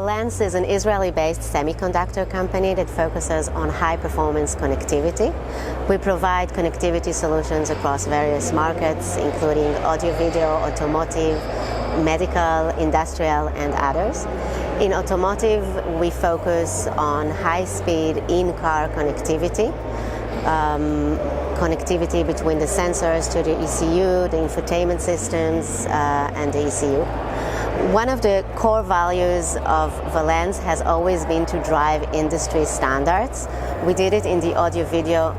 Valens is an Israeli-based semiconductor company that focuses on high-performance connectivity. We provide connectivity solutions across various markets, including audio-video, automotive, medical, industrial, and others. In automotive, we focus on high-speed in-car connectivity, connectivity between the sensors to the ECU, the infotainment systems, and the ECU. One of the core values of Valens has always been to drive industry standards. We did it in the audio-video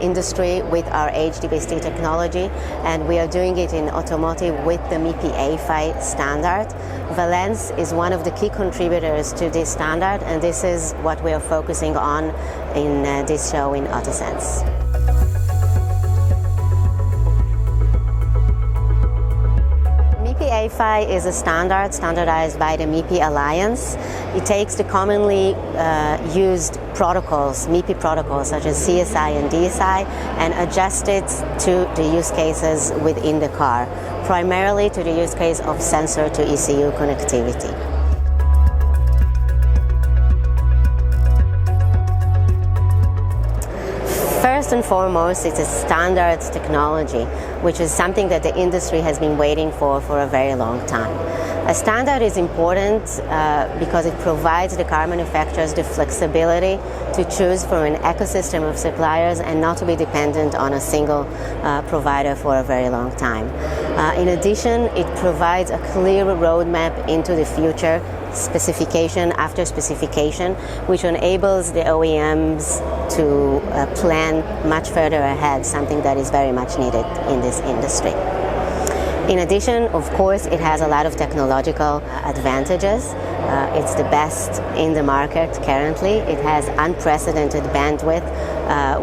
industry with our HDBaseT technology, and we are doing it in automotive with the Mipi A-PHY standard. Valens is one of the key contributors to this standard, and this is what we are focusing on in this show in AutoSens. Mipi A-PHY is a standard standardized by the Mipi Alliance. It takes the commonly used protocols, Mipi protocols such as CSI and DSI, and adjusts it to the use cases within the car, primarily to the use case of sensor to ECU connectivity. First and foremost, it's a standard technology, which is something that the industry has been waiting for a very long time. A standard is important because it provides the car manufacturers the flexibility to choose from an ecosystem of suppliers and not to be dependent on a single provider for a very long time. In addition, it provides a clear roadmap into the future, specification after specification, which enables the OEMs to plan much further ahead, something that is very much needed in this industry. In addition, of course, it has a lot of technological advantages. It's the best in the market currently. It has unprecedented bandwidth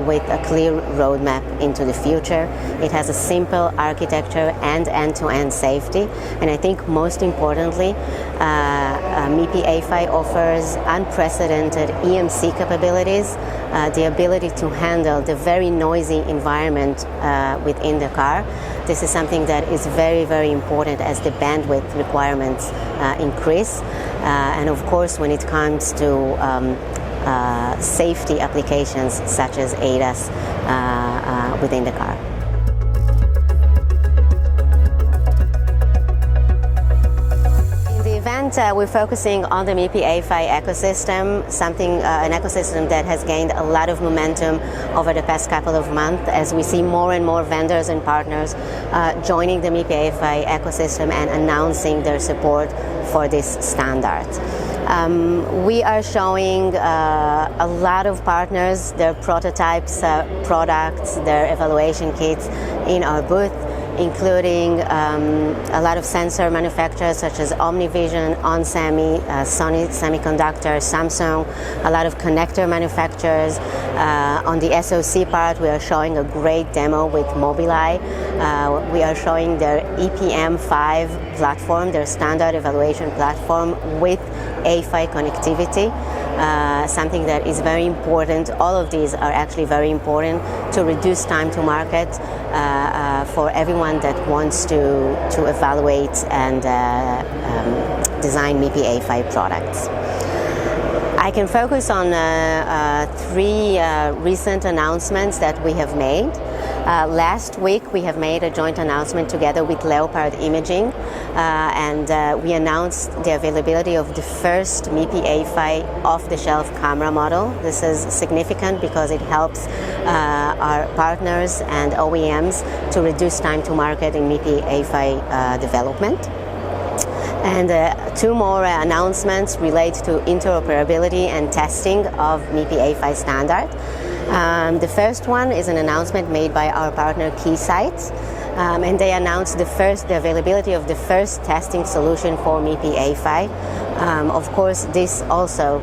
with a clear roadmap into the future. It has a simple architecture and end-to-end safety. And I think most importantly, Mipi A-PHY offers unprecedented EMC capabilities, the ability to handle the very noisy environment within the car. This is something that is very, very important as the bandwidth requirements increase. And of course, when it comes to safety applications such as ADAS within the car. We're focusing on the Mipi A-PHY ecosystem, an ecosystem that has gained a lot of momentum over the past couple of months as we see more and more vendors and partners joining the Mipi A-PHY ecosystem and announcing their support for this standard. We are showing a lot of partners, their prototypes, products, their evaluation kits in our booth, including a lot of sensor manufacturers such as OmniVision, onsemi, Sony Semiconductor, Samsung, a lot of connector manufacturers. On the SoC part, we are showing a great demo with Mobileye. We are showing their Mipi A-PHY platform, their standard evaluation platform with A-PHY connectivity. Something that is very important. All of these are actually very important to reduce time to market for everyone that wants to evaluate and design Mipi A-PHY products. I can focus on three recent announcements that we have made. Last week we have made a joint announcement together with Leopard Imaging and we announced the availability of the first Mipi A-PHY off-the-shelf camera model. This is significant because it helps our partners and OEMs to reduce time to market in Mipi A-PHY development. And two more announcements relate to interoperability and testing of Mipi A-PHY standard. The first one is an announcement made by our partner Keysight, and they announced the availability of the first testing solution for Mipi A-PHY. Of course, this also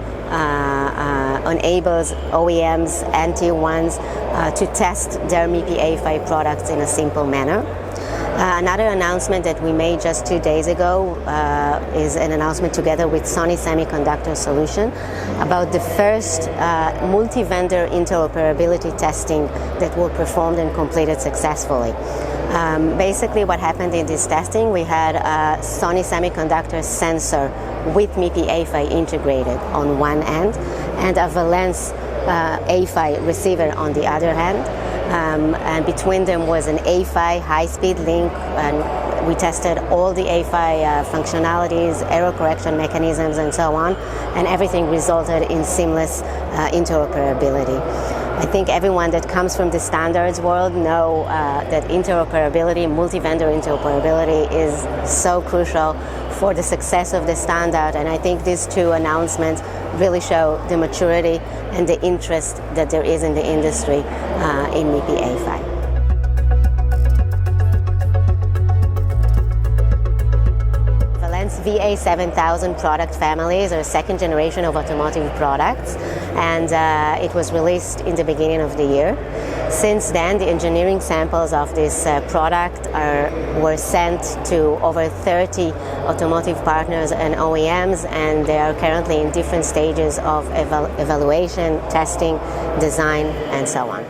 enables OEMs and Tier 1s to test their Mipi A-PHY products in a simple manner. Another announcement that we made just 2 days ago is an announcement together with Sony Semiconductor Solution about the first multi-vendor interoperability testing that were performed and completed successfully. Basically what happened in this testing, we had a Sony Semiconductor sensor with Mipi A-PHY integrated on one end and a Valens A-PHY receiver on the other hand. And between them was an A-PHY high-speed link, and we tested all the A-PHY functionalities, error correction mechanisms and so on, and everything resulted in seamless interoperability. I think everyone that comes from the standards world know that interoperability, multi-vendor interoperability is so crucial for the success of the standard, and I think these two announcements really show the maturity and the interest that there is in the industry in Mipi A-PHY. VA7000 product families are second generation of automotive products, and it was released in the beginning of the year. Since then, the engineering samples of this product were sent to over 30 automotive partners and OEMs, and they are currently in different stages of evaluation, testing, design, and so on.